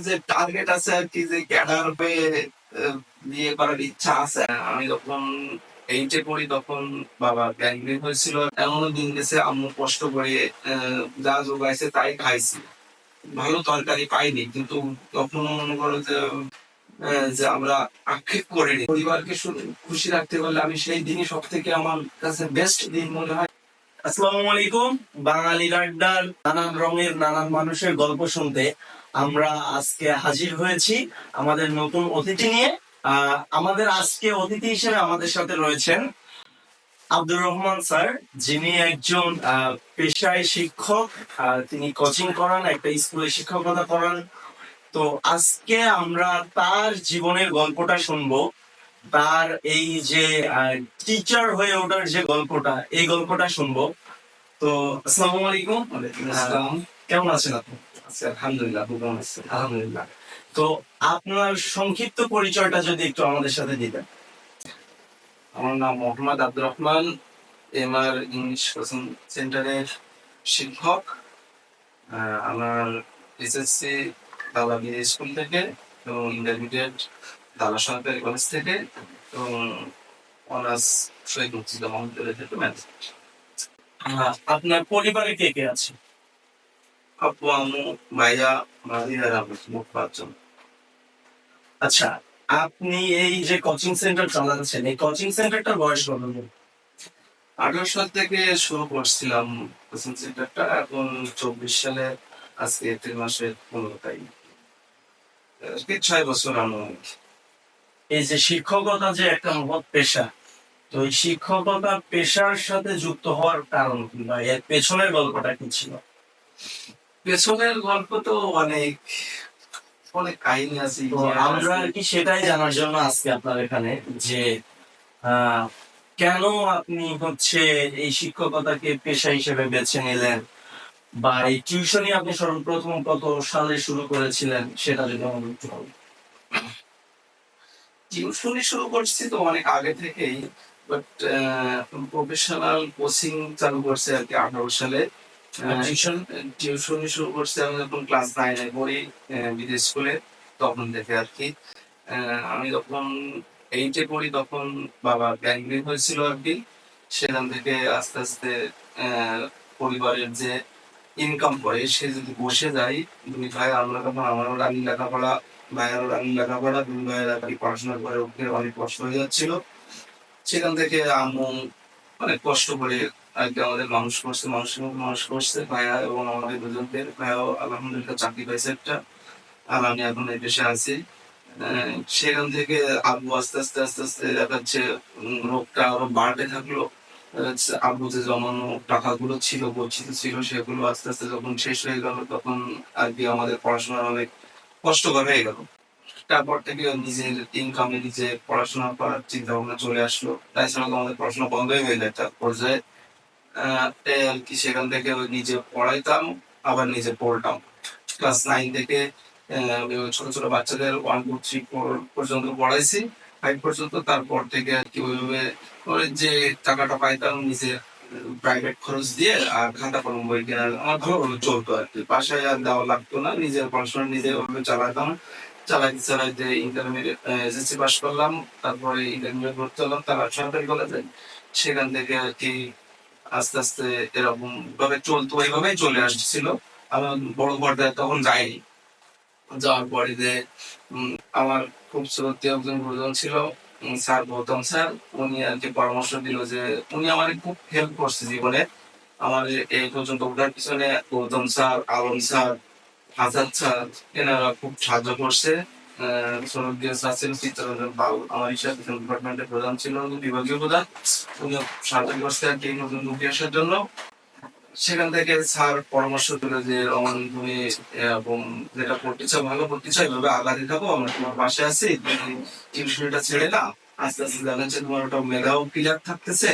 যে টার্গেট আছে আর কি, যে ক্যাডার হয়ে বিয়ে করার ইচ্ছা আছে। আমি যখন এইটে পড়ি তখন বাবা গ্যাংগ্রিন হয়েছিল। এমনও দিন গেছে আম্মু কষ্ট করে যা জোগাইছে তাই খাইছি। ভালো তরকারি পাইনি, কিন্তু তখন মনে করো যে যে আমরা আক্ষেপ করিনি। পরিবারকে খুশি রাখতে পারলে আমি সেই দিনই সব থেকে আমার কাছে বেস্ট দিন মনে হয়। আসসালামু আলাইকুম। বাঙালি আড্ডার নানান রঙের নানান মানুষের গল্প শুনতে আমরা আজকে হাজির হয়েছি আমাদের নতুন অতিথি নিয়ে। আমাদের আজকে অতিথি হিসেবে আমাদের সাথে রয়েছেন আব্দুর রহমান স্যার, যিনি একজন পেশায় শিক্ষক। তিনি কোচিং করান, একটা স্কুলে শিক্ষকতা করান। তো আজকে আমরা তার জীবনের গল্পটা শুনবো, তার এই যে টিচার হয়ে ওঠার যে গল্পটা, এই গল্পটা শুনবো। তো আসসালামু আলাইকুম। আসসালাম। কেমন আছেন আপনি? আচ্ছা, আলহামদুলিল্লাহ। আপনি কেমন আছেন? আলহামদুলিল্লাহ। তো আপনার সংক্ষিপ্ত পরিচয়টা যদি একটু আমাদের সাথে দিতেন। আমার নাম Mohammad Abdur Rahman, MR English coaching সেন্টারের শিক্ষক। আমার এসএসসি দালাগিরি স্কুল থেকে এবং ইন্টারমিডিয়েট দালা সরকারি কলেজ থেকে এবং অনার্স শহীদ মুক্তিযোদ্ধা মহাবিদ্যালয় থেকে ম্যাথ। আপনার পরিবারে কে কে আছে? আব্বু, আম্মু, ভাইয়া, ভাবি আর আমি, মোট 5 জন। আচ্ছা, আপনি এই যে কোচিং সেন্টার চালাচ্ছেন, এই কোচিং সেন্টারটার বয়স কত? 18 সাল থেকে শুরু করছিলাম কোচিং সেন্টারটা। এখন 24 সালে আজকে এপ্রিল মাসের 15 তারিখ, 6 বছর আনুমানিক। এই যে শিক্ষকতা যে একটা মহৎ পেশা, তো এই শিক্ষকতা পেশার সাথে যুক্ত হওয়ার কারণ কি, বা এর পেছনের গল্পটা কি ছিল? পেছনের গল্প তো অনেক অনেক কাহিনী আছে। তো আমরা আর কি সেটাই জানার জন্য আজকে আপনার এখানে, যে কেন আপনি হচ্ছে এই শিক্ষকতাকে পেশা হিসেবে বেছে নিলেন, বা এই টিউশনই আপনি সর্বপ্রথম কত সালে শুরু করেছিলেন, সেটা যদি আমাদের একটু বলেন। টিউশনি শুরু করছি তো অনেক আগে থেকেই, বাট প্রফেশনাল কোচিং চালু করছে আর কি 18 সালে। টিউশনি শুরু করছে আমি যখন ক্লাস 9-এ পড়ি, বিদেশ স্কুলে। তখন থেকে আর কি আমি যখন 8-এ পড়ি তখন বাবা গ্যাংগ্রিন হয়েছিল আর কি। সেখান থেকে আস্তে আস্তে পরিবারের যে ইনকাম করে সে যদি বসে যায়, 2 ভাই আমরা তখন, আমারও রানি লেখাপড়া, ভাইয়েরও রানি লেখাপড়া, 2 ভাইয়ের আর কি পড়াশোনা করে উঠতে অনেক কষ্ট হয়ে যাচ্ছিল। সেখান থেকে আম্মু অনেক কষ্ট করে আর কি আমাদের মানুষ করছে ভাইয়া এবং আমাদের দুজনকে। ভাইয়াও আলহামদুলিল্লাহ চাকরি পাইছে একটা, আর আমি এখন এই দেশে আছি। সেখান থেকে আব্বু আস্তে আস্তে আস্তে আস্তে দেখা যাচ্ছে রোগটা আরো বাড়তে থাকলো। আব্বু যে জমানো টাকাগুলো ছিল, গচ্ছিত ছিল, সেগুলো আস্তে আস্তে যখন শেষ হয়ে গেল তখন আর কি আমাদের পড়াশোনা অনেক কষ্টকর হয়ে গেল। তারপর থেকে নিজের ইনকামে নিজে পড়াশোনা করার চিন্তা ভাবনা চলে আসলো। তাছাড়া তো আমাদের পড়াশোনা বন্ধই হয়ে যায় একটা পর্যায়ে। এই আর কি সেখান থেকে নিজে পড়াইতাম, আবার নিজে পড়তাম। ক্লাস 9 থেকে ছোট ছোট বাচ্চাদের 1, 2, 3, 4 পর্যন্ত পড়াইছি, 5 পর্যন্ত। তারপর থেকে আর কি ওইভাবে ওই যে টাকাটা পাইতাম নিজে প্রাইভেট খরচ দিয়ে আর খাতা কলম বই কেনার আমার ভালোভাবে চলতো আর কি। বাসায় আর দেওয়া লাগতো না, নিজের পড়াশোনা নিজে ওভাবে চালাতাম। চালাইতে চালাইতে ইন্টারমিডিয়েট এসএসসি পাস করলাম। তারপরে ইন্টারমিডিয়েট ভর্তি হলাম তার সরকারি কলেজে। সেখান থেকে আর কি আস্তে আস্তে এরকম ভাবে চলতো, এইভাবেই চলে আসছিল। আমার বড় পর্দায় তখন যায়নি। যাওয়ার পরে যে আমার খুব শ্রদ্ধেয় একজন গুরুজন ছিল, স্যার গৌতম স্যার। উনি আর কি পরামর্শ দিল যে উনি আমার খুব হেল্প করছে জীবনে। আমার এই পর্যন্ত ওঠার পিছনে Gautam sir, Alam sir, Azad sir, এনারা খুব সাহায্য করছে। শ্রদ্ধেয় স্যার ছিলেন চিত্তরঞ্জন পাল, আমার হিসাব ডিপার্টমেন্টের প্রধান ছিল, বিভাগীয় প্রধান। উনি সাহায্য করছে আর কি নতুন ঢুকে আসার জন্য। সেখান থেকে স্যার পরামর্শ দিল যে রমন, তুমি এরকম যেটা করতে চাও, ভালো করতে চাও, এভাবে আগাতে থাকো, আমরা তোমার পাশে আছি। তুমি টিউশনটা ছেড়ে না, আস্তে আস্তে দেখা যাচ্ছে তোমার ওটা মেধাও ক্লিয়ার থাকতেছে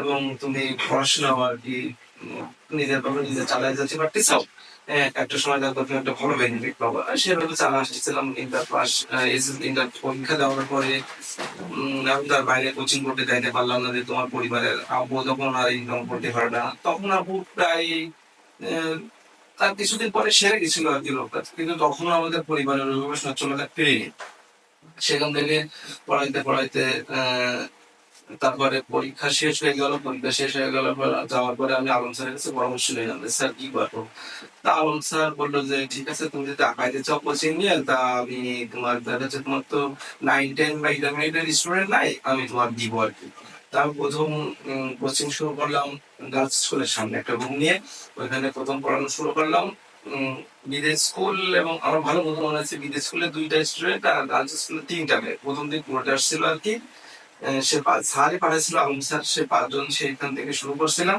এবং তুমি পড়াশোনা আর কি নিজের ভাবে নিজে চালাই যাচ্ছে পারতেছো। একটা সময় দেখো তুমি একটা ভালো বেনিফিট পাবো। সেভাবে চালা আসতেছিলাম। ইন্টার পাস, ইন্টার পরীক্ষা দেওয়ার পরে আমি তার বাইরে কোচিং করতে যাইতে পারলাম না, যে তোমার পরিবারের আব্বু তখন আর ইনকাম করতে পারে না। তখন আপু প্রায় তার কিছুদিন পরে সেরে গেছিল আর কি রোগটা, কিন্তু তখনও আমাদের পরিবারের অভিবাসন চলে ফিরেনি। সেখান থেকে পড়াইতে পড়াইতে তারপরে পরীক্ষা শেষ হয়ে গেল। পরীক্ষা শেষ হয়ে গেল যাওয়ার পরে আমি আলম স্যারের কাছে পরামর্শ নিলাম যে স্যার কি করবো। তা আলম স্যার বললো যে ঠিক আছে, তুমি যদি আগাইতে চাও কোচিং নিয়ে, তা আমি তোমার দেখা যাচ্ছে তোমার তো 9, 10 বা 11 স্টুডেন্ট নাই, আমি তোমার দিব আর কি। তা আমি প্রথম কোচিং শুরু করলাম গার্লস স্কুলের সামনে একটা রুম নিয়ে। ওইখানে প্রথম পড়ানো শুরু করলাম। বিদেশ স্কুল, এবং আমার ভালো মতো মনে আছে বিদেশ স্কুলে 2টা স্টুডেন্ট আর গার্লস স্কুলে 3টা মেয়ে। প্রথম দিন পুরোটা আসছিল আর কি। স্যারই পাঠাইছিল আলম স্যার, সে 5 জন সেইখান থেকে শুরু করছিলাম।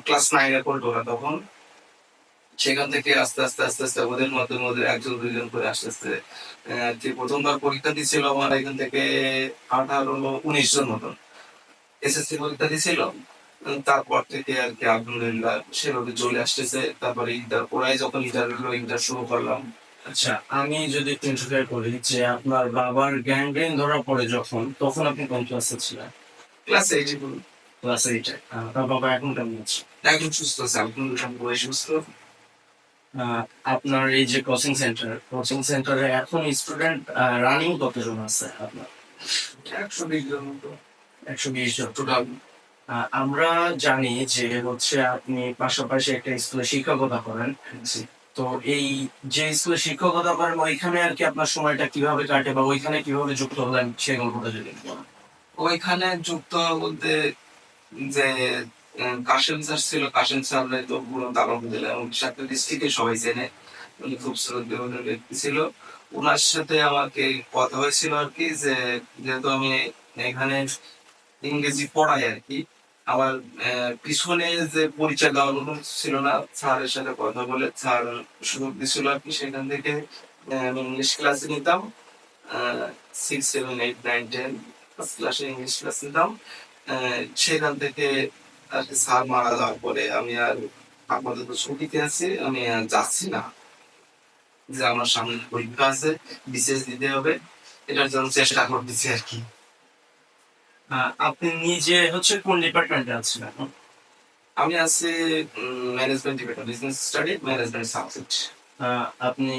ক্লাস 9-এ পড়তো ওরা তখন। সেখান থেকে আস্তে আস্তে আস্তে আস্তে ওদের মধ্যে মধ্যে 1 জন 2 জন করে আস্তে আস্তে যে প্রথমবার পরীক্ষা দিছিল আমার এখান থেকে 18-19 জন মতন এসএসসি পরীক্ষা দিছিল। তারপর থেকে আর কি আলহামদুলিল্লাহ সেভাবে চলে আসতেছে। তারপরে ইন্টার পড়ায় যখন ইন্টার শুরু করলাম। আচ্ছা, আমি যদি একটু ইন্টারফেয়ার করি যে আপনার বাবার গ্যাংগ্রেন ধরা পড়ে যখন, তখন আপনি কোন ক্লাসে ছিলেন? ক্লাস 8-এ ক্লাস 8-এ। আপনার বাবা এখন কেমন আছে? একদম সুস্থ আছে, আলহামদুলিল্লাহ পুরো সুস্থ। আহ, আপনার এই যে কোচিং সেন্টারে এখন স্টুডেন্ট রানিং কতজন আছে আপনার? 120 জন মতো 120 জন। টোটাল। আমরা জানি যে হচ্ছে আপনি পাশাপাশি একটা স্কুলে শিক্ষকতা করেন। তো এই যে স্কুলে শিক্ষকতা করেন ওইখানে আর কি আপনার সময়টা কিভাবে কাটে বা ওইখানে কিভাবে যুক্ত হলেন সেই গল্পটা যদি একটু বলেন। ওইখানে যুক্ত বলতে যে কাশেম স্যার ছিল, কাশেম স্যার তো পুরো আলহামদুলিল্লাহ এবং সাথে ডিস্ট্রিক্টে সবাই চেনে। উনি খুব শ্রদ্ধেয় ব্যক্তি ছিল। ওনার সাথে আমাকে কথা হয়েছিল আর কি যে যেহেতু আমি এখানে ইংরেজি পড়াই আর কি, আমার পিছনে যে পরিচয় দেওয়ার মতো ছিল না, স্যারের সাথে কথা বলে স্যার সুযোগ দিছিল আর কি। সেখান থেকে আমি ইংলিশ ক্লাস নিতাম। 6, 7, 8, 9, 10 ক্লাসে ইংলিশ ক্লাস নিতাম। সেখান থেকে আর কি স্যার মারা যাওয়ার পরে আমি আর আপাতত ছুটিতে আছি, আমি আর যাচ্ছি না। যে আমার সামনে পরীক্ষা আছে, বিশেষ দিতে হবে, এটার জন্য চেষ্টা করতেছি আর কি। আপনি নিজে হচ্ছে কোন ডিপার্টমেন্টে আছেন এখন? আমি আছি management department, business study management subject. আপনি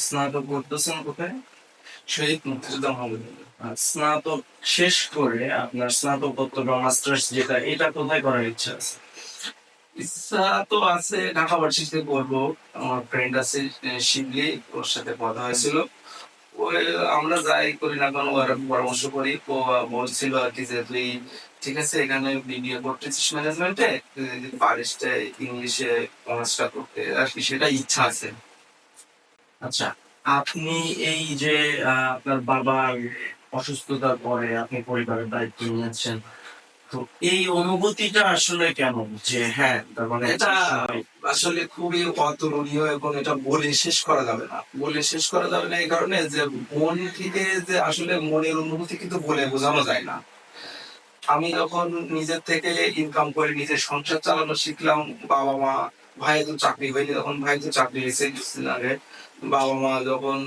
স্নাতক করতেছেন কোথায়? শহীদ মুক্তিযোদ্ধা মহাবিদ্যালয়। স্নাতক শেষ করে আপনার স্নাতকোত্তর বা মাস্টার্স যেটা, এটা কোথায় করার ইচ্ছা আছে? ইচ্ছা তো আছে ঢাকা ভার্সিটিতে করবো। আমার ফ্রেন্ড আছে শিবলি, ওর সাথে কথা হয়েছিল। ওই আমরা যাই করি না কেন ওর পরামর্শ করি। ও বলছিল আর কি যে তুই ঠিক আছে এখানে বিবিএ করতেছিস ম্যানেজমেন্টে, তুই যদি পারিস ইংলিশে অনার্সটা করতে আর কি, সেটা ইচ্ছা আছে। আচ্ছা, আপনি এই যে আপনার বাবার অসুস্থতার পরে আপনি পরিবারের দায়িত্ব নিয়েছেন, তো এই অনুভূতিটা আসলে কেমন যে হ্যাঁ তার মানে এটা আসলে খুবই অতুলনীয় এবং এটা বলে শেষ করা যাবে না। বলে শেষ করা যাবে না এই কারণে যে মন থেকে যে আসলে মনের অনুভূতি কিন্তু বলে বোঝানো যায় না। আমি যখন নিজের থেকে ইনকাম করে নিজের সংসার চালানো শিখলাম, বাবা মা, ভাই তো চাকরি হয়নি তখন, ভাই তো চাকরি হয়েছে কিছুদিন আগে। বাবা মা যখন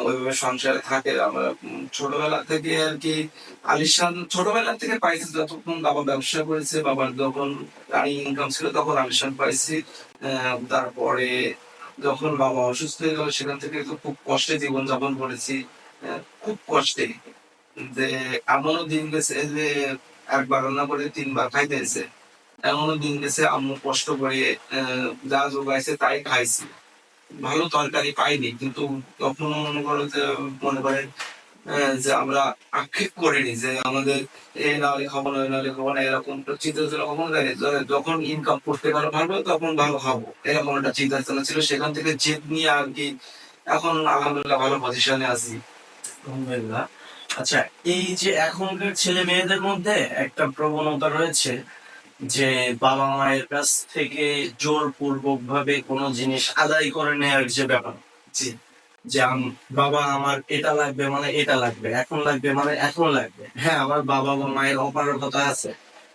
ওইভাবে সংসারে থাকে, আমরা ছোটবেলা থেকে আর কি আলিশান ছোটবেলা থেকে পাইছি। যতক্ষণ বাবা ব্যবসা করেছে, বাবার যখন রানিং ইনকাম ছিল তখন আলিশান পাইছি। তারপরে যখন বাবা অসুস্থ হয়ে গেল সেখান থেকে তো খুব কষ্টে জীবন যাপন করেছি। খুব কষ্টে, যে এমনও দিন গেছে যে একবার রান্না করে 3 বার খাইতে হয়েছে। এমনও দিন গেছে আম্মু কষ্ট করে যা জোগাইছে তাই খাইছি। ভালো তরকারি পাইনি, কিন্তু তখন মনে করেন যে আমরা আক্ষেপ করিনি যে আমাদের এ না হলে খাবো না, এ না হলে খাবো না, এরকম একটা চিন্তা ছিল কখনো যায়নি। যখন ইনকাম করতে পারো ভালো, তখন ভালো খাবো, এরকম একটা চিন্তা চেতনা ছিল। সেখান থেকে জেদ নিয়ে আর কি এখন আলহামদুলিল্লাহ ভালো পজিশনে আছি। আলহামদুলিল্লাহ। আচ্ছা, এই যে এখনকার ছেলে মেয়েদের মধ্যে একটা প্রবণতা রয়েছে যে বাবা মায়ের কাছ থেকে জোরপূর্বক ভাবে কোনো জিনিস আদায় করে নেওয়ার যে ব্যাপার, জি, যে বাবা আমার এটা লাগবে মানে এটা লাগবে, এখন লাগবে মানে এখন লাগবে। হ্যাঁ, আমার বাবা বা মায়ের অপারগতা আছে,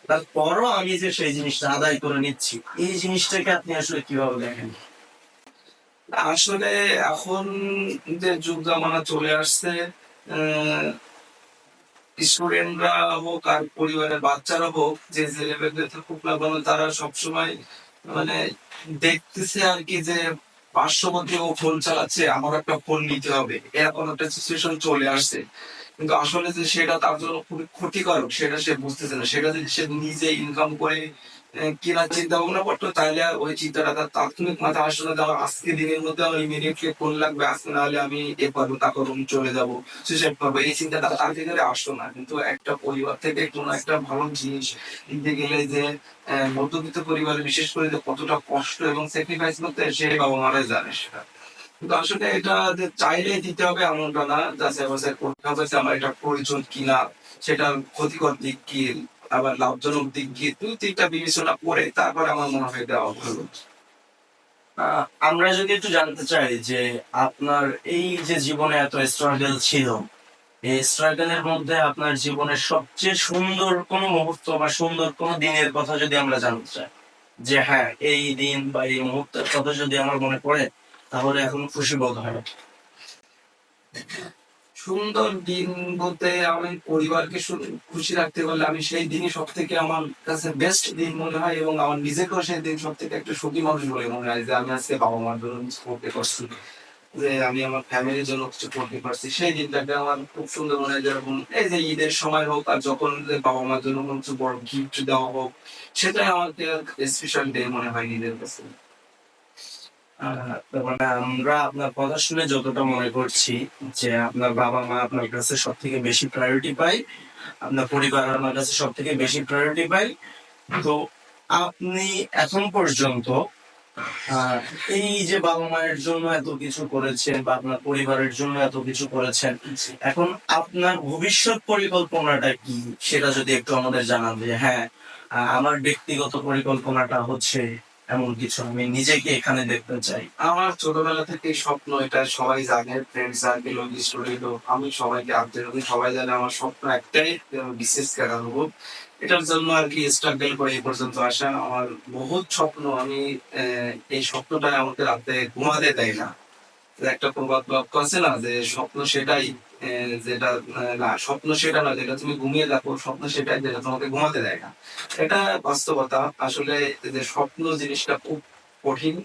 তারপরও আমি যে সেই জিনিসটা আদায় করে নিচ্ছি, এই জিনিসটাকে আপনি আসলে কিভাবে দেখেন? আসলে এখন যে যুগ জামানা চলে আসছে, স্টুডেন্টরা হোক আর পরিবারের বাচ্চারা হোক, যে লেভেলে থাকুক না কেন, তারা সবসময় মানে দেখতেছে আর কি যে পার্শ্ববর্তী ও ফোন চালাচ্ছে, আমার একটা ফোন নিতে হবে, এরকম একটা সিচুয়েশন চলে আসছে। কিন্তু আসলে যে সেটা তার জন্য খুবই ক্ষতিকারক সেটা সে বুঝতেছে না। সেটা যদি সে নিজে ইনকাম করে কেনার চিন্তা ভাবনা করতো, তাহলে ওই চিন্তাটা তার তাৎক্ষণিক মাথায় আসতো না যে আমার আজকে দিনের মধ্যে আমার ইমিডিয়েটলি ফোন লাগবে, আজকে না হলে আমি এ করবো তা করবো, আমি চলে যাবো, সুইসাইড করবো, এই চিন্তাটা তার ভিতরে আসতো না। কিন্তু একটা পরিবার থেকে কোনো একটা ভালো জিনিস দিতে গেলে যে মধ্যবিত্ত পরিবারে বিশেষ করে যে কতটা কষ্ট এবং স্যাক্রিফাইস করতে হয়, সে বাবা মারাই জানে সেটা। কিন্তু আসলে এটা যে চাইলেই দিতে হবে এমনটা না, যাচাই বাছাই করতে হবে যে আমার এটা প্রয়োজন কিনা, সেটার ক্ষতিকর দিক কি, আবার লাভজনক দিক কি, দুই তিনটা বিবেচনা করে তারপরে আমার মনে হয় দেওয়া ভালো। আমরা যদি একটু জানতে চাই যে আপনার এই যে জীবনে এত স্ট্রাগল ছিল, এই স্ট্রাগলের মধ্যে আপনার জীবনের সবচেয়ে সুন্দর কোনো মুহূর্ত বা সুন্দর কোনো দিনের কথা যদি আমরা জানতে চাই, যে হ্যাঁ এই দিন বা এই মুহূর্তের কথা যদি আমার মনে পড়ে তাহলে এখন খুশি বোধ হয়। সুন্দর দিন বলতে আমি পরিবারকে খুশি রাখতে পারলে আমি সেই দিনই সব থেকে আমার কাছে বেস্ট দিন মনে হয়, এবং আমার নিজেকেও সেই দিন সব থেকে একটা সুখী মানুষ বলে মনে হয় যে আমি আজকে বাবা মার জন্য কিছু করতে পারছি, যে আমি আমার ফ্যামিলির জন্য কিছু করতে পারছি। সেই দিনটাকে আমার খুব সুন্দর মনে হয়। যেরকম এই যে ঈদের সময় হোক আর যখন যে বাবা মার জন্য কোনো কিছু বড় গিফট দেওয়া হোক, সেটাই আমাকে স্পেশাল ডে মনে হয় নিজের কাছে। তার মানে আমরা আপনার কথা শুনে যতটা মনে করছি যে আপনার বাবা মা আপনার কাছে সব থেকে বেশি প্রায়োরিটি পায়, আপনার পরিবার আপনার কাছে সব থেকে বেশি প্রায়োরিটি পায়। তো আপনি এখন পর্যন্ত আহ, এই যে বাবা মায়ের জন্য এত কিছু করেছেন বা আপনার পরিবারের জন্য এত কিছু করেছেন, এখন আপনার ভবিষ্যৎ পরিকল্পনাটা কি সেটা যদি একটু আমাদের জানান যে হ্যাঁ আমার ব্যক্তিগত পরিকল্পনাটা হচ্ছে এমন কিছু, আমি নিজেকে এখানে দেখতে চাই। আমার ছোটবেলা থেকে স্বপ্ন, এটা সবাই জানে, ফ্রেন্ড সার্কেল হোক, স্টুডেন্ট হোক, আমি সবাইকে আপডেট করি, সবাই জানে আমার স্বপ্ন একটাই, বিশেষ ক্যাডার হবো। এটার জন্য আর কি স্ট্রাগল করে এই পর্যন্ত আসা। আমার বহুত স্বপ্ন, আমি এই স্বপ্নটা আমাকে রাতে ঘুমাতে দেয় না। একটা প্রবাদ বাক্য আছে না যে স্বপ্ন সেটাই যেটা না, স্বপ্ন সেটা না যেটা তুমি ঘুমিয়ে দেখো, স্বপ্ন সেটাই যেটা তোমাকে ঘুমাতে দেয় না। এটা বাস্তবতা। আসলে যে স্বপ্ন জিনিসটা খুব কঠিন।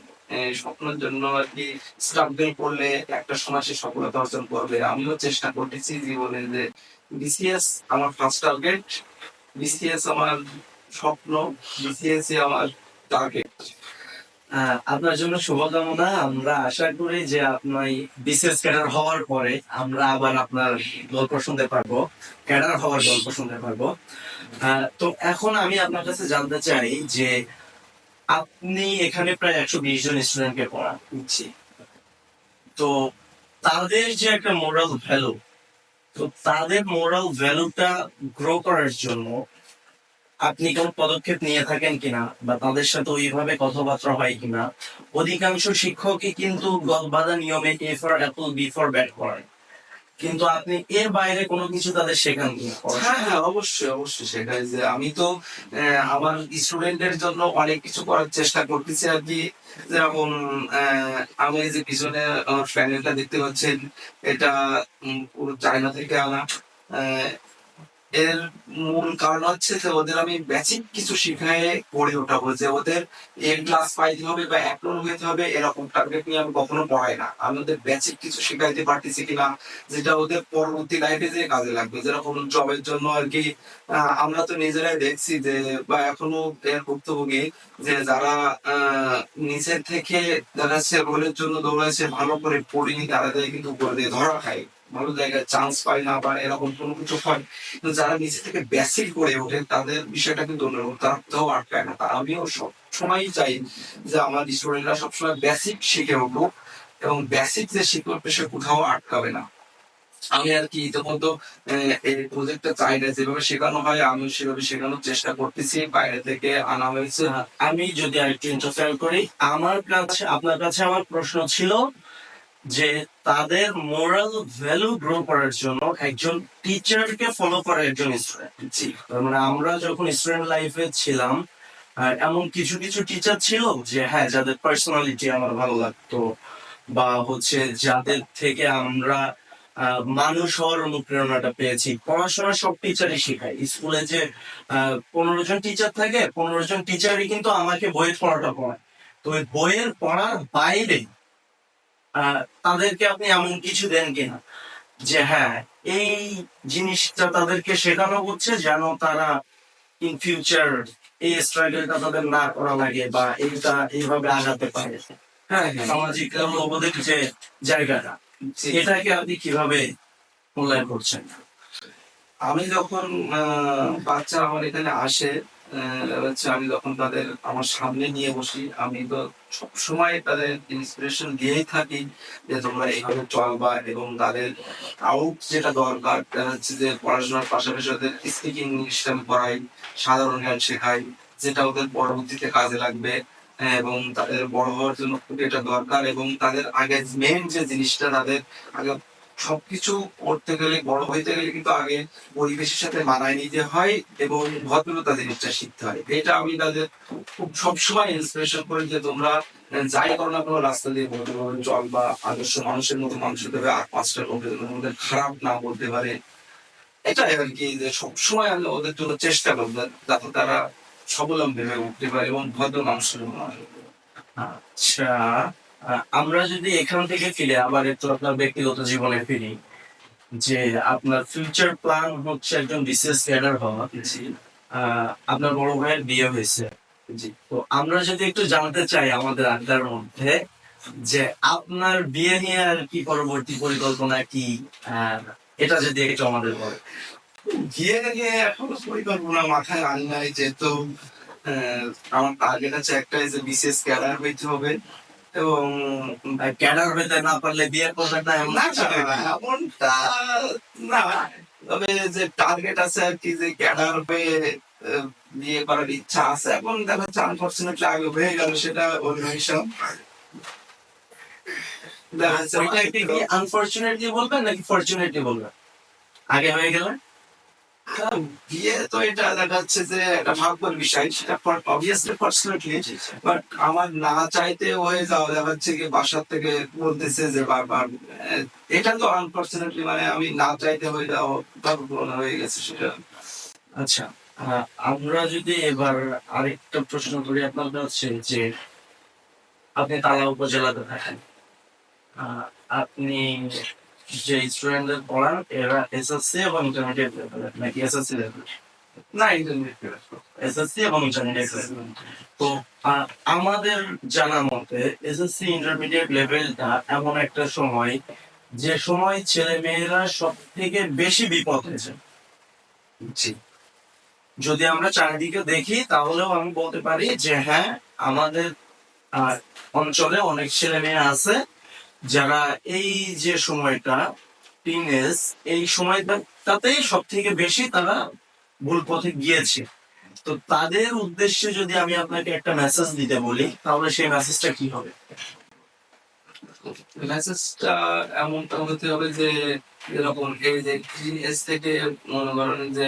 স্বপ্নের জন্য আর কি স্ট্রাগল করলে একটা সময় সে সফলতা অর্জন করবে। আমিও চেষ্টা করতেছি জীবনে যে বিসিএস আমার ফার্স্ট টার্গেট, বিসিএস আমার স্বপ্ন, বিসিএস আমার টার্গেট। আপনার জন্য শুভকামনা। আমরা আশা করি যে আপনি বিসিএস ক্যাডার হওয়ার পরে আমরা আবার আপনার গল্প শুনতে পারবো, ক্যাডার হওয়ার গল্প শুনতে পারবো। তো এখন আমি আপনার কাছে জানতে চাই যে আপনি এখানে প্রায় 120 জন স্টুডেন্টকে পড়াচ্ছি, তো তাদের যে একটা মোরাল ভ্যালু, তো তাদের মোরাল ভ্যালুটা গ্রো করার জন্য আপনি কোন পদক্ষেপ নিয়ে থাকেন কিনা বা তাদের সাথে ওইভাবে কথাবার্তা হয় কিনা? অধিকাংশ শিক্ষকই কিন্তু গলবাধা নিয়মে A for apple B for bat করেন, কিন্তু আপনি এর বাইরে কোনো কিছু তাদের শেখান কিনা? হ্যাঁ হ্যাঁ, অবশ্যই অবশ্যই। সেটাই যে আমি তো আমার স্টুডেন্টের জন্য অনেক কিছু করার চেষ্টা করতেছি আর কি। যেরকম আমি এই যে পিছনে আমার প্যানেলটা দেখতে পাচ্ছেন, এটা পুরো চায়না থেকে আনা। আহ, এর মূল কারণ হচ্ছে যে ওদের আমি বেসিক কিছু শিখায় পড়ে ওঠাবো, যে ওদের এ ক্লাস পাইতে হবে বা এক নম্বর হইতে হবে এরকম টার্গেট নিয়ে আমি কখনো পড়াই না। আমি ওদের বেসিক কিছু শিখাইতে পারতেছি কিনা, যেটা ওদের পরবর্তী লাইফে যে কাজে লাগবে। যেরকম জবের জন্য আর কি আমরা তো নিজেরাই দেখছি যে, বা এখনো এর ভুক্তভোগী, যে যারা নিচের থেকে যারা সে রোলের জন্য দৌড়াচ্ছে ভালো করে পড়িনি, তারা কিন্তু উপরে দিয়ে ধরা খায়, ভালো জায়গায় চান্স পায় না বা এরকম কোনো কিছু হয়। কিন্তু যারা নিচে থেকে বেসিক করে ওঠে তাদের বিষয়টা কিন্তু অন্যরকম, তারা কোথাও আটকায় না। তা আমিও সব সময় চাই যে আমার স্টুডেন্টরা সবসময় বেসিক শিখে উঠুক, এবং বেসিক যে শিখবে সে কোথাও আটকাবে না। আমি আর কি ইতিমধ্যে এই প্রজেক্টটা চাইলে যেভাবে শেখানো হয় আমি সেভাবে শেখানোর চেষ্টা করতেছি, বাইরে থেকে আনা হয়েছে। আমি যদি আরেকটু ইন্টারফেয়ার করি, আমার কাছে আপনার কাছে আমার প্রশ্ন ছিল যে তাদের মোরাল ভ্যালু গ্রো করার জন্য একজন টিচারকে ফলো করে একজন স্টুডেন্ট। জি। তার মানে আমরা যখন স্টুডেন্ট লাইফে ছিলাম এমন কিছু কিছু টিচার ছিল যে হ্যাঁ যাদের পার্সোনালিটি আমার ভালো লাগতো, বা হচ্ছে যাদের থেকে আমরা মানুষ হওয়ার অনুপ্রেরণাটা পেয়েছি। পড়াশোনা সব টিচারই শেখায়। স্কুলে যে 15 জন টিচার থাকে, 15 জন টিচারই কিন্তু আমাকে বইয়ের পড়াটা পড়ায়। তো ওই বইয়ের পড়ার বাইরে তাদেরকে আপনি এমন কিছু দেন কিনা যে হ্যাঁ, এই জিনিসটা তাদেরকে শেখানো হচ্ছে যেন তারা ইন ফিউচার এই স্ট্রাগলটা তাদের না করা লাগে বা এইটা এইভাবে আগাতে পারে। হ্যাঁ, হ্যাঁ। সামাজিক মূল্যবোধের যে জায়গাটা, এটাকে আপনি কিভাবে মূল্যায়ন করছেন? আমি যখন বাচ্চা আমার এখানে আসে, হচ্ছে আমি যখন তাদের আমার সামনে নিয়ে বসি, আমি তো সবসময় তাদের ইন্সপিরেশন দিয়েই থাকি যে তোমরা এইভাবে চলবা, এবং তাদের আউট যেটা দরকার হচ্ছে যে পড়াশোনার পাশাপাশি ওদের স্পিকিং ইংলিশটা আমি পড়াই, সাধারণ জ্ঞান শেখাই, যেটা ওদের পরবর্তীতে কাজে লাগবে। এবং তাদের বড় হওয়ার জন্য খুবই এটা দরকার, এবং তাদের আগে মেন যে জিনিসটা তাদের আগে সবকিছু করতে গেলে, বড় হইতে গেলে কিন্তু আগে পরিবেশের সাথে মানায় নিতে হয় এবং ভদ্রতা জিনিসটা শিখতে হয়। এটা আমি তাদের খুব সবসময় ইন্সপিরেশন করি যে তোমরা যাই করো না কোনো রাস্তা দিয়ে ভদ্রভাবে চল, বা আদর্শ মানুষের মতো মানুষ হতে হবে, আর 5টা লোকের মধ্যে খারাপ না বলতে পারে। এটাই আর কি, যে সবসময় আমি ওদের জন্য চেষ্টা করবো যাতে তারা স্বাবলম্বী হয়ে উঠতে পারে এবং ভদ্র মানুষের মতো হয়। আচ্ছা, আমরা যদি এখান থেকে ফিরে আবার একটু আপনার ব্যক্তিগত জীবনে ফিরি, যে আপনার ফিউচার প্ল্যান হচ্ছে একজন বিসিএস ক্যাডার হওয়া। জি, আপনার বড় ভাইয়ের বিয়ে হয়েছে। জি। তো আমরা যদি একটু জানতে চাই আমাদের আড্ডার মধ্যে যে আপনার বিয়ে নিয়ে আর কি পরবর্তী পরিকল্পনা কি, আর এটা যদি একটু আমাদের বলে। বিয়ে নিয়ে এখনো পরিকল্পনা মাথায় আনি নাই, যেহেতু আহ, আমার টার্গেট আছে একটাই, যে বিশেষ ক্যাডার হইতে হবে। এবং ক্যাডার হইতে না পারলে বিয়ে করবেন না এমন না, কিছু না, না, এমনটা না, তবে যে টার্গেট আছে আর কি, যে ক্যাডার হয়ে আহ, বিয়ে করার ইচ্ছা আছে। এখন দেখা যাচ্ছে আনফর্চুনেটলি আগে হয়ে গেল, সেটা অন্য হিসাব। দেখা যাচ্ছে ওইটাকে কি আনফরচুনেটলি বলবেন নাকি ফরচুনেটলি বলবেন? আগে হয়ে গেলে বিয়ে তো এটা দেখা যাচ্ছে যে একটা ভাগ্যের বিষয়, সেটা অবভিয়াসলি ফর্চুনেটলি। বাট আমার না চাইতে হয়ে যাওয়া, দেখা যাচ্ছে কি বাসার থেকে বলতেছে যে বারবার, এটা তো আনফর্চুনেটলি, মানে আমি না চাইতে হয়ে যাওয়া ভাগ্যপূর্ণ হয়ে গেছে সেটা। আচ্ছা, আমরা যদি এবার আরেকটা প্রশ্ন করি আপনার কাছে, যে আপনি তালা উপজেলাতে থাকেন, আহ, আপনি যে স্টুডেন্টদের পড়ান এরা এসএসসি এবং ইন্টারমিডিয়েট লেভেলের নাকি এসএসসি লেভেল? না, ইন্টারনেট এসএসসি এবং ইন্টারমিডিয়েট লেভেল। তো আমাদের জানা মতে এসএসসি ইন্টারমিডিয়েট লেভেলটা এমন একটা সময়, যে সময় ছেলে মেয়েরা সব থেকে বেশি বিপদ হয়েছে। জি, যদি আমরা চারিদিকে দেখি তাহলেও আমি বলতে পারি যে হ্যাঁ, আমাদের আহ, অঞ্চলে অনেক ছেলে মেয়ে আছে যারা এই যে সময়টা টিনেজ, এই সময়টাতেই সব থেকে বেশি তারা ভুল পথে গিয়েছে। তো তাদের উদ্দেশ্যে যদি আমি আপনাকে একটা মেসেজ দিতে বলি, তাহলে সেই মেসেজটা কি হবে? মেসেজটা এমনটা হতে হবে যে এরকম এই যে এজ থেকে মনে করেন যে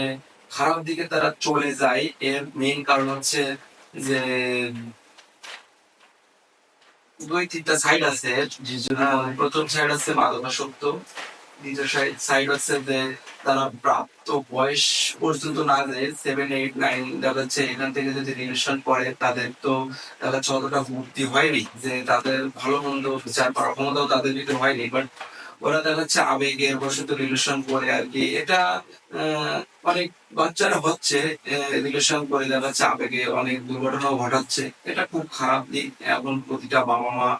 খারাপ দিকে তারা চলে যায়, এর মেইন কারণ হচ্ছে যে 2-3টা সাইড আছে। প্রথম সাইড আছে মাদকাসক্ত, দ্বিতীয় সাইড হচ্ছে যে তারা প্রাপ্ত বয়স পর্যন্ত না যায়, 7, 8, 9 দেখা যাচ্ছে এখান থেকে যদি রিলেশন করে, তাদের তো দেখা যাচ্ছে অতটা বুদ্ধি হয়নি যে তাদের ভালো মন্দ বিচার করার ক্ষমতাও তাদের ভিতরে হয়নি। বাট ওরা দেখা যাচ্ছে আবেগের বশত রিলেশন করে আর কি। এটা অনেক বাচ্চারা হচ্ছে রিলেশন করে, দেখা যাচ্ছে আবেগে অনেক দুর্ঘটনাও ঘটাচ্ছে। এটা খুব খারাপ দিক। এখন প্রতিটা বাবা মা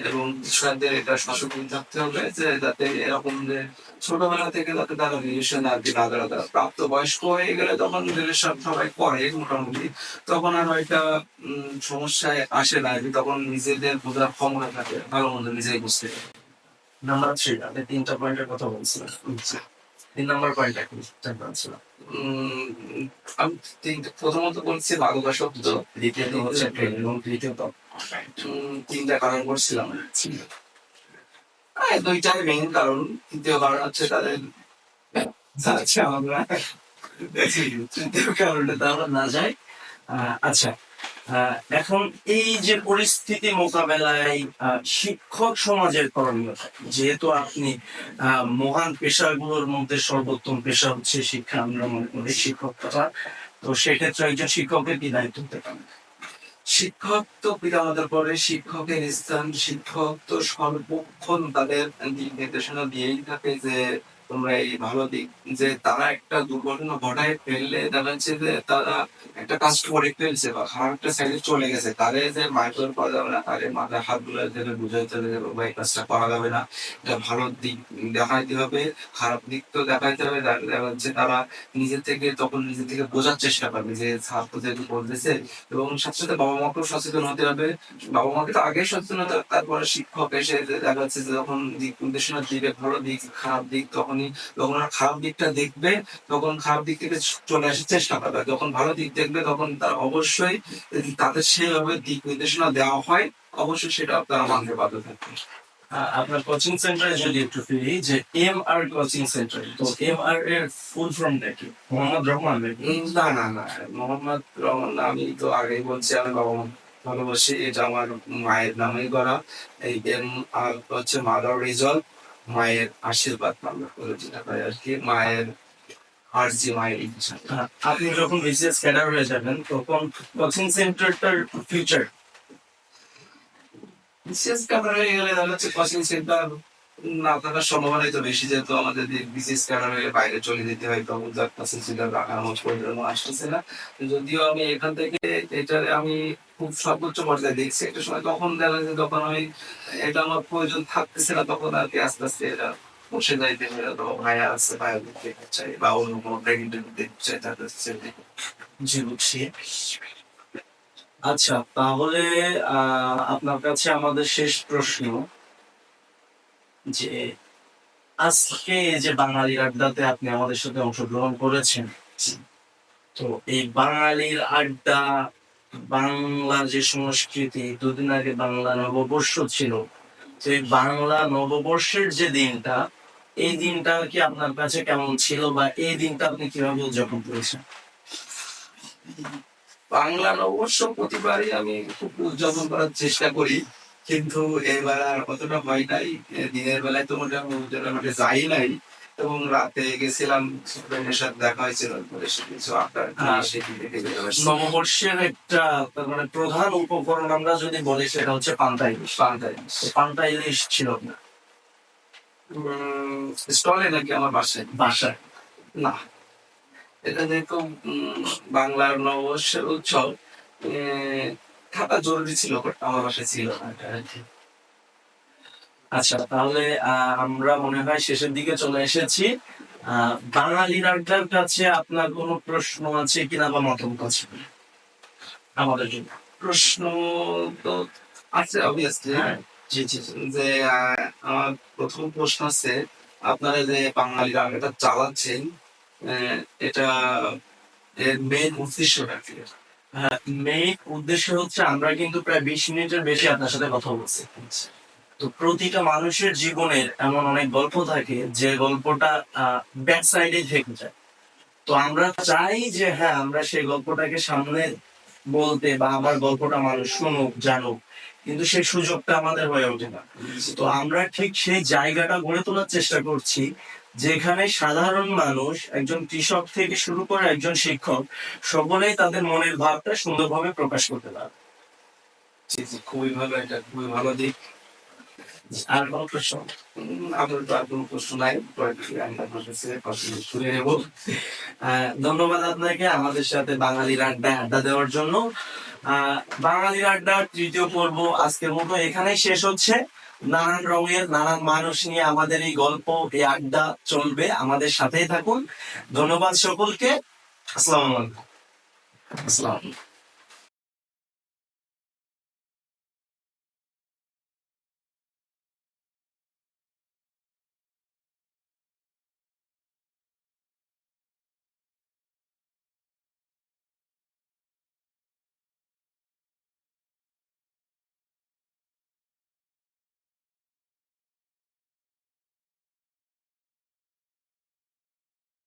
এবং টিচারদের এটা সচেতন থাকতে হবে, যে যাতে এরকম যে ছোটবেলা থেকে যাতে তারা রিলেশন আর কি না করে, তারা প্রাপ্ত বয়স্ক হয়ে গেলে তখন রিলেশন সবাই করে মোটামুটি, তখন আর এটা সমস্যায় আসে না আর কি। তখন নিজেদের বোঝার ক্ষমতা থাকে, ভালো মন্দ নিজেই বুঝতে পারে। নাম্বার 3, আপনি 3টা পয়েন্টের কথা বলছিলেন। 3 নাম্বার পয়েন্টটা কি জানতে চাচ্ছিলাম। আমি প্রথমত বলছি মাদকাসক্ত, দ্বিতীয়ত হচ্ছে ট্রেন এবং তৃতীয়ত 3টা কারণ করছিলাম। দুইটাই মেইন কারণ, তৃতীয় কারণ হচ্ছে তাদের আচ্ছা আমরা তৃতীয় কারণে তো আমরা না যাই। আচ্ছা, এখন এই যে পরিস্থিতি মোকাবেলায় শিক্ষক সমাজের করণীয় কি? যেহেতু আপনি মহান পেশাগুলোর মধ্যে সর্বোত্তম পেশা হচ্ছে শিক্ষা, আমরা মনে করি শিক্ষকতা, তো সেক্ষেত্রে একজন শিক্ষকের কি দায়িত্ব হতে পারে? শিক্ষক তো পিতামাতার পরে শিক্ষকের স্থান। শিক্ষক তো সর্বক্ষণ তাদের দিক নির্দেশনা দিয়েই থাকে যে তোমরা এই ভালো দিক, যে তারা একটা দুর্ঘটনা ঘটায় ফেললে দেখা যাচ্ছে যে তারা একটা কাজ করে ফেলছে বা খারাপ একটা সাইডে চলে গেছে, তারে যে মারধর করা যাবে না, তারে মাথায় হাত বুলাই দেবে, বুঝাইতে হবে যে বাবা এই কাজটা করা যাবে না, এটা ভালো দিক দেখাইতে হবে, খারাপ দিক তো দেখাইতে হবে। দেখা যাচ্ছে তারা নিজে থেকে বোঝার চেষ্টা করবে যে ছাত্র যেহেতু বলতেছে, এবং সাথে সাথে বাবা মাকেও সচেতন হতে হবে। বাবা মাকে তো আগে সচেতন হতে হবে, তারপরে শিক্ষক এসে দেখা যাচ্ছে যে যখন দিক নির্দেশনা দিবে, ভালো দিক খারাপ দিক, যখন ওরা খারাপ দিকটা দেখবে তখন খারাপ দিক থেকে চলে আসার চেষ্টা করবে। যখন ভালো দিক দেখবে তখন তারা অবশ্যই, যদি তাদের সেভাবে দিক নির্দেশনা দেওয়া হয়, অবশ্যই সেটা তারা মানতে বাধ্য থাকবে। আপনার কোচিং সেন্টারে যদি একটু ফিরি, যে MR কোচিং সেন্টার, তো MR এর ফুল ফর্মটা কি? মোহাম্মদ রহমান নাকি? না, মোহাম্মদ রহমান না, আমি তো আগেই বলছি আমি বাবা মা ভালোবাসি, এটা আমার মায়ের নামেই করা। এই এম আর হচ্ছে মাদার রিজল্ট, মায়ের আশীর্বাদ নামে করে যেটা হয় আর কি, মায়ের আরজি, মায়ের ইচ্ছা। আপনি যখন বিসিএস ক্যাডার হয়ে যাবেন তখন কোচিং সেন্টারটার ফিউচার? বিশেষ ক্যাডার হয়ে গেলে তাহলে হচ্ছে কোচিং সেন্টার না থাকার সম্ভাবনাই তো বেশি, যেহেতু আমাদের বিশেষ ক্যাডার হয়ে বাইরে চলে যেতে হয়, তখন যার কোচিং সেন্টার রাখার মতো প্রয়োজন আসতেছে না। যদিও আমি এখান থেকে এটা আমি খুব সর্বোচ্চ পর্যায়ে দেখছি একটা সময়, তখন দেখা যায় যখন আমি এটা আমার প্রয়োজন থাকতেছে না, তখন আর কি আস্তে আস্তে এটা বসে যাইতে হয়, অথবা ভাইয়া আছে, ভাইয়া দেখতে চাই, বা অন্য কোনো প্রেগনেন্ট দেখতে চাই, তাদের জি, বুঝছি। আচ্ছা, তাহলে আপনার কাছে আমাদের শেষ প্রশ্ন, যে আজকে এই যে বাঙালির আড্ডাতে আপনি আমাদের সাথে অংশগ্রহণ করেছেন, তো এই বাঙালির আড্ডা, বাংলার যে সংস্কৃতি, দুদিন আগে বাংলা নববর্ষ ছিল, তো এই বাংলা নববর্ষের যে দিনটা, এই দিনটা কি আপনার কাছে কেমন ছিল, বা এই দিনটা আপনি কিভাবে উদযাপন করেছেন? বাংলা নববর্ষ প্রতিবারই আমি খুব উদযাপন করার চেষ্টা করি, কিন্তু এবার আর অতটা হয় নাই। দিনের বেলায় তো মোটামুটি যাই নাই, এবং রাতে গেছিলাম, ফ্রেন্ডের সাথে দেখা হয়েছিল, কিছু আড্ডা সেটি দেখে নববর্ষের একটা মানে প্রধান উপকরণ আমরা যদি বলি, সেটা হচ্ছে পান্তা ইলিশ। পান্তা ইলিশ ছিল না স্টলে নাকি আমার বাসায়? বাসায়? না, এটা যেহেতু বাংলার নববর্ষের উৎসব, থাকা জরুরি ছিল, but আমার বাসায় ছিল না এটা আর কি। আচ্ছা, তাহলে আমরা মনে হয় শেষের দিকে চলে এসেছি। বাঙালির আড্ডার কাছে আপনার কোনো প্রশ্ন আছে কিনা, বা মতামত আছে কিনা আমাদের জন্য? প্রশ্ন তো আছে অবভিয়াসলি, হ্যাঁ, জি জি, যে আমার প্রথম প্রশ্ন আছে, আপনারা যে বাঙালির আড্ডাটা চালাচ্ছেন, এটা এর মেন উদ্দেশ্যটা কি? মেইন উদ্দেশ্য হচ্ছে, আমরা কিন্তু প্রায় 20 মিনিটের বেশি আপনার সাথে কথা বলছি। তো প্রতিটা মানুষের জীবনের এমন অনেক গল্প থাকে যে গল্পটা ব্যাক সাইডে থেকে যায়। তো আমরা চাই যে হ্যাঁ, আমরা সেই গল্পটাকে সামনে বলতে, বা আমার গল্পটা মানুষ শুনুক, জানুক, কিন্তু সেই সুযোগটা আমাদের হয়ে ওঠে না। তো আমরা ঠিক সেই জায়গাটা গড়ে তোলার চেষ্টা করছি, যেখানে সাধারণ মানুষ, একজন কৃষক থেকে শুরু করে একজন শিক্ষক, সকলেই তাদের মনের ভাবটা সুন্দরভাবে প্রকাশ করতে পারে। জি জি, খুবই ভালো, এটা খুবই ভালো দিক। আর কোনো প্রশ্ন? আপনার তো আর কোনো প্রশ্ন নাই, আমি আপনার কাছে প্রশ্ন শুনে নেব। ধন্যবাদ আপনাকে আমাদের সাথে বাঙালির আড্ডায় আড্ডা দেওয়ার জন্য। বাঙালির আড্ডার তৃতীয় পর্ব আজকের মতো এখানেই শেষ হচ্ছে। নানান রঙের নানান মানুষ নিয়ে আমাদের এই গল্প, এই আড্ডা চলবে, আমাদের সাথেই থাকুন। ধন্যবাদ সকলকে। আসসালামু আলাইকুম। আসসালাম।